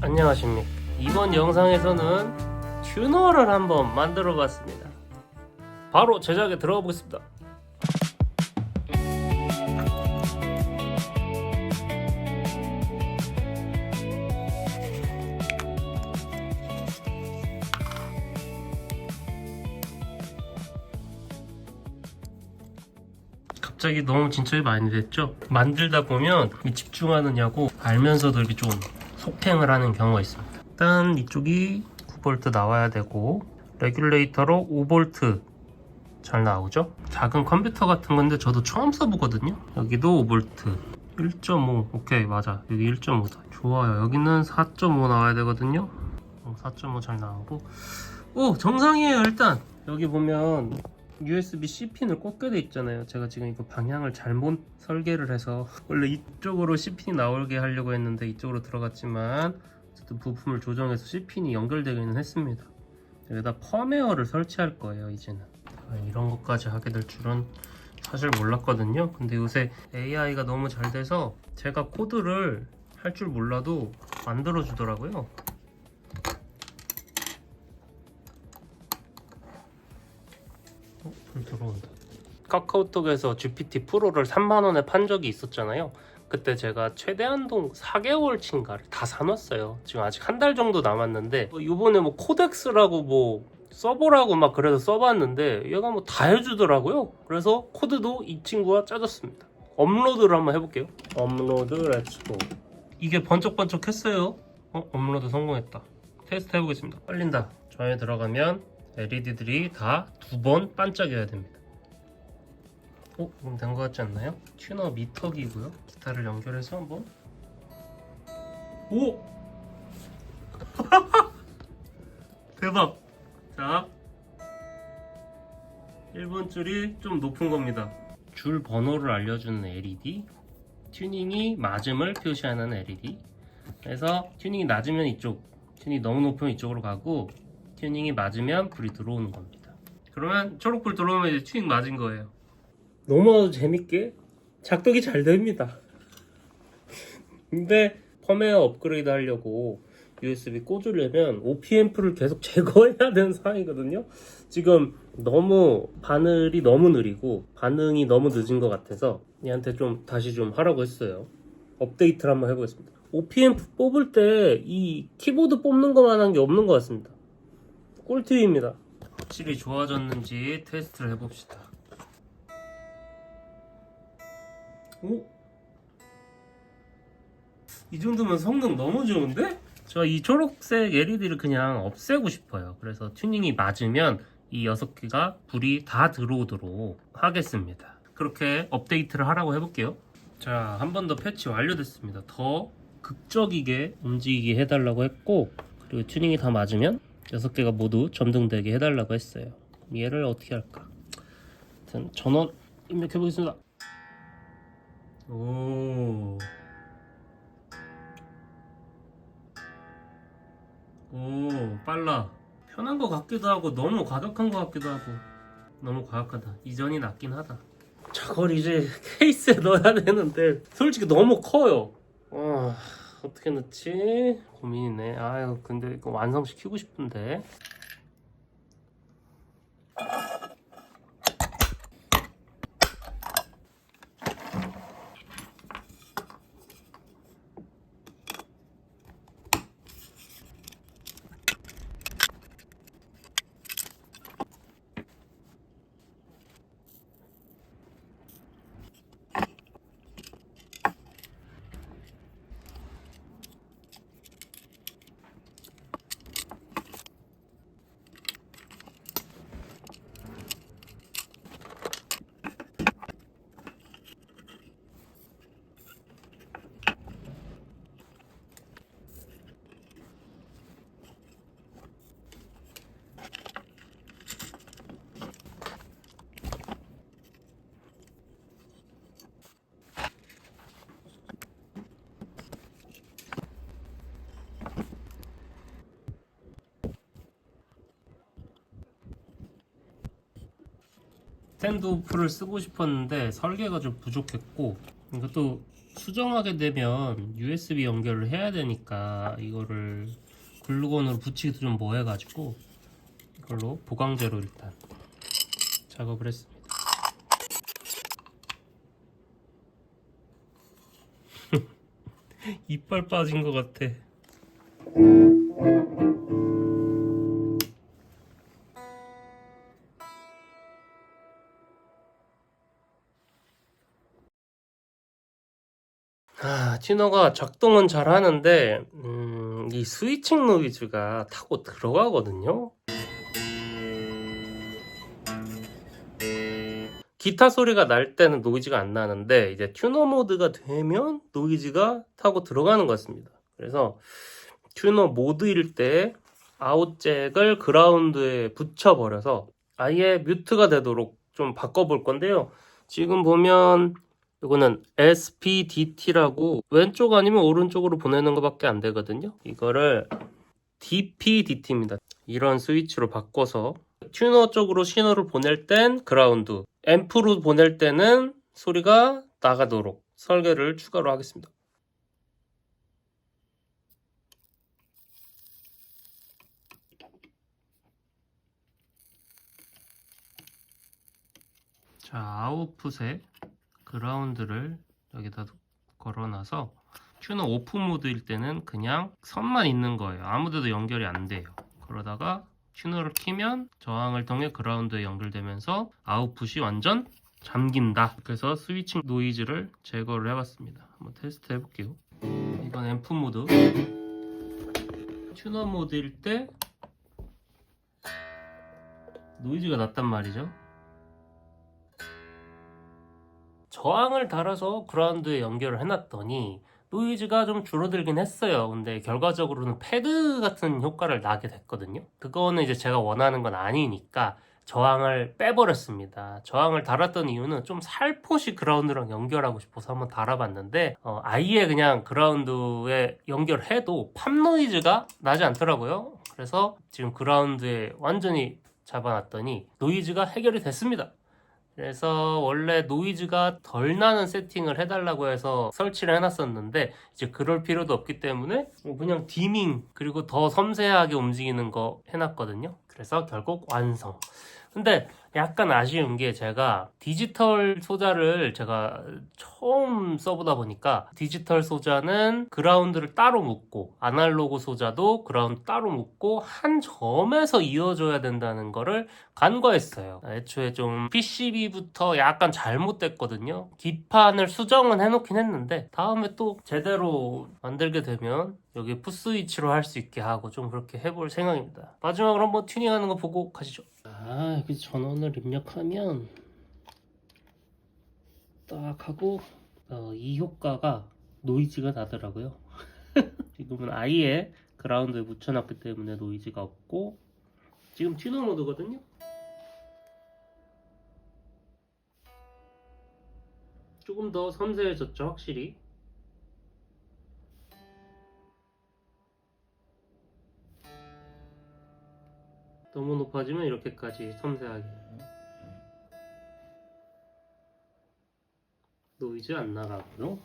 안녕하십니까. 이번 영상에서는 튜너를 한번 만들어 봤습니다. 바로 제작에 들어가 보겠습니다. 갑자기 너무 진척이 많이 됐죠? 만들다 보면 집중하느냐고 알면서도 이렇게 좀 속행을 하는 경우가 있습니다. 일단 이쪽이 9V 나와야 되고 레귤레이터로 5V 잘 나오죠? 작은 컴퓨터 같은 건데 저도 처음 써보거든요. 여기도 5V 1.5 오케이 맞아, 여기 1.5다. 좋아요. 여기는 4.5 나와야 되거든요. 4.5 잘 나오고, 오 정상이에요. 일단 여기 보면 USB-C 핀을 꽂게 돼 있잖아요. 제가 지금 이거 방향을 잘못 설계를 해서 원래 이쪽으로 C 핀이 나오게 하려고 했는데 이쪽으로 들어갔지만 어쨌든 부품을 조정해서 C 핀이 연결되기는 했습니다. 여기다 펌웨어를 설치할 거예요. 이제는 이런 것까지 하게 될 줄은 사실 몰랐거든요. 근데 요새 AI가 너무 잘 돼서 제가 코드를 할 줄 몰라도 만들어 주더라고요. 불 들어온다. 카카오톡에서 GPT 프로를 3만원에 판 적이 있었잖아요. 그때 제가 최대한동 4개월치인가를 다 사놨어요. 지금 아직 한 달 정도 남았는데 요번에 뭐 코덱스라고 뭐 써보라고 막 그래서 써봤는데 얘가 뭐 다 해주더라고요. 그래서 코드도 이 친구가 짜줬습니다. 업로드를 한번 해볼게요. 업로드 렛츠고. 이게 번쩍번쩍 했어요. 업로드 성공했다. 테스트 해보겠습니다. 빨린다. 저에 들어가면 LED들이 다 2번 반짝여야 됩니다. 그럼 된 것 같지 않나요? 튜너 미터기고요. 기타를 연결해서 한번. 오! 대박! 자, 1번 줄이 좀 높은 겁니다. 줄 번호를 알려주는 LED, 튜닝이 맞음을 표시하는 LED. 그래서 튜닝이 낮으면 이쪽, 튜닝이 너무 높으면 이쪽으로 가고, 튜닝이 맞으면 불이 들어오는 겁니다. 그러면 초록불 들어오면 이제 튜닝 맞은 거예요. 너무 재밌게 작동이 잘 됩니다. 근데 펌웨어 업그레이드 하려고 USB 꽂으려면 OP앰프를 계속 제거해야 되는 상황이거든요. 지금 너무 바늘이 너무 느리고 반응이 너무 늦은 것 같아서 얘한테 좀 다시 좀 하라고 했어요. 업데이트를 한번 해보겠습니다. OP앰프 뽑을 때 이 키보드 뽑는 것만한 게 없는 것 같습니다. 꿀팁입니다. 확실히 좋아졌는지 테스트를 해봅시다. 오? 이 정도면 성능 너무 좋은데? 저 이 초록색 LED를 그냥 없애고 싶어요. 그래서 튜닝이 맞으면 이 6개가 불이 다 들어오도록 하겠습니다. 그렇게 업데이트를 하라고 해볼게요. 자, 한 번 더 패치 완료됐습니다. 더 극적이게 움직이게 해달라고 했고, 그리고 튜닝이 다 맞으면 6개가 모두 점등되게 해달라고 했어요. 그럼 얘를 어떻게 할까? 일단 전원 입력해 보겠습니다. 오, 빨라. 편한 것 같기도 하고 너무 과격한 것 같기도 하고. 너무 과격하다. 이전이 낫긴 하다. 저걸 이제 케이스에 넣어야 되는데 솔직히 너무 커요. 어떻게 넣지? 고민이네. 아유, 근데 이거 완성시키고 싶은데. 스탠드오프를 쓰고 싶었는데 설계가 좀 부족했고, 이것도 수정하게 되면 USB 연결을 해야 되니까 이거를 글루건으로 붙이기도 좀 뭐해가지고 이걸로 보강제로 일단 작업을 했습니다. 이빨 빠진 것 같아. 튜너가 작동은 잘 하는데 이 스위칭 노이즈가 타고 들어가거든요. 기타 소리가 날 때는 노이즈가 안 나는데 이제 튜너 모드가 되면 노이즈가 타고 들어가는 것 같습니다. 그래서 튜너 모드일 때 아웃잭을 그라운드에 붙여버려서 아예 뮤트가 되도록 좀 바꿔볼 건데요. 지금 보면 이거는 SPDT라고 왼쪽 아니면 오른쪽으로 보내는 것밖에 안 되거든요. 이거를 DPDT입니다. 이런 스위치로 바꿔서 튜너 쪽으로 신호를 보낼 땐 그라운드, 앰프로 보낼 때는 소리가 나가도록 설계를 추가로 하겠습니다. 자, 아웃풋에 그라운드를 여기다 걸어놔서 튜너 오프 모드일 때는 그냥 선만 있는 거예요. 아무데도 연결이 안 돼요. 그러다가 튜너를 키면 저항을 통해 그라운드에 연결되면서 아웃풋이 완전 잠긴다. 그래서 스위칭 노이즈를 제거를 해봤습니다. 한번 테스트 해볼게요. 이건 앰프 모드. 튜너 모드일 때 노이즈가 났단 말이죠. 저항을 달아서 그라운드에 연결을 해놨더니 노이즈가 좀 줄어들긴 했어요. 근데 결과적으로는 패드 같은 효과를 나게 됐거든요. 그거는 이제 제가 원하는 건 아니니까 저항을 빼버렸습니다. 저항을 달았던 이유는 좀 살포시 그라운드랑 연결하고 싶어서 한번 달아봤는데 아예 그냥 그라운드에 연결해도 팝 노이즈가 나지 않더라고요. 그래서 지금 그라운드에 완전히 잡아놨더니 노이즈가 해결이 됐습니다. 그래서 원래 노이즈가 덜 나는 세팅을 해달라고 해서 설치를 해놨었는데 이제 그럴 필요도 없기 때문에 그냥 디밍 그리고 더 섬세하게 움직이는 거 해놨거든요. 그래서 결국 완성. 근데 약간 아쉬운 게 제가 디지털 소자를 제가 처음 써보다 보니까 디지털 소자는 그라운드를 따로 묶고 아날로그 소자도 그라운드 따로 묶고 한 점에서 이어줘야 된다는 거를 간과했어요. 애초에 좀 PCB부터 약간 잘못됐거든요. 기판을 수정은 해놓긴 했는데 다음에 또 제대로 만들게 되면 여기 풋스위치로 할 수 있게 하고 좀 그렇게 해볼 생각입니다. 마지막으로 한번 튜닝하는 거 보고 가시죠. 여기 전원을 입력하면 딱 하고 이 효과가 노이즈가 나더라고요. 지금은 아예 그라운드에 붙여놨기 때문에 노이즈가 없고 지금 튜너 모드거든요. 조금 더 섬세해졌죠, 확실히. 너무 높아지면 이렇게까지 섬세하게 노이즈 안 나가고요.